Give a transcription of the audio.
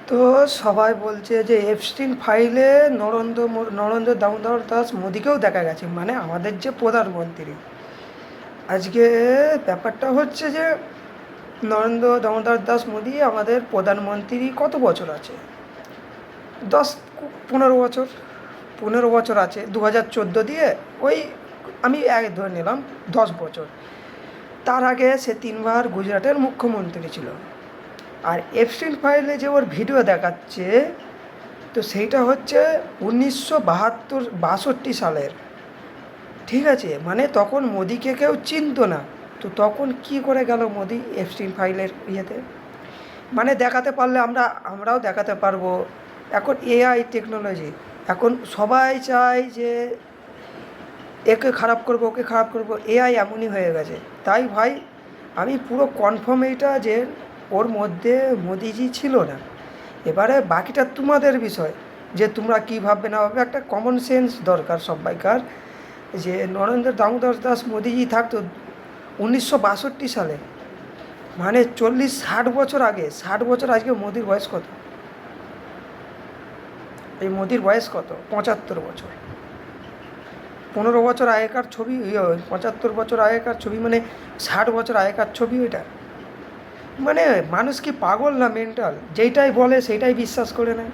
তো সবাই বলছে যে এপস্টিন ফাইলে নরেন্দ্র দামোদর দাস মোদিকেও দেখা গেছে, মানে আমাদের যে প্রধানমন্ত্রী। আজকে ব্যাপারটা হচ্ছে যে নরেন্দ্র দামোদর দাস মোদি আমাদের প্রধানমন্ত্রী কত বছর আছে? 10-15 বছর, 15 বছর আছে। 2014 দিয়ে ওই আমি এক ধরে নিলাম 10 বছর। তার আগে সে 3বার গুজরাটের মুখ্যমন্ত্রী ছিল। আর এপস্টিন ফাইলে যে ওর ভিডিও দেখাচ্ছে, তো সেইটা হচ্ছে 1962 সালের। ঠিক আছে, মানে তখন মোদিকে কেউ চিনতো না। তো তখন কি করে গেল মোদি এপস্টিন ফাইলের ইয়েতে? মানে দেখাতে পারলে আমরাও দেখাতে পারবো। এখন এআই টেকনোলজি, এখন সবাই চায় যে একে খারাপ করবো, ওকে খারাপ করবো। এআই এমনই হয়ে গেছে। তাই ভাই, আমি পুরো কনফার্ম এইটা যে ওর মধ্যে মোদিজি ছিল না। এবারে বাকিটা তোমাদের বিষয়, যে তোমরা কী ভাববে না ভাববে। একটা কমন সেন্স দরকার সবাইকার, যে নরেন্দ্র দামোদর দাস মোদিজি থাকতো 1962 সালে, মানে 40-60 বছর আগে। 60 বছর আজকে মোদির বয়স কত? এই মোদির বয়স কত? 75 বছর। 15 বছর আগেকার ছবি, 75 বছর আগেকার ছবি, মানে 60 বছর আগেকার ছবি ওইটা। মানে মানুষ কি পাগল না মেন্টাল? যেইটাই বলে সেইটাই বিশ্বাস করে নেয়।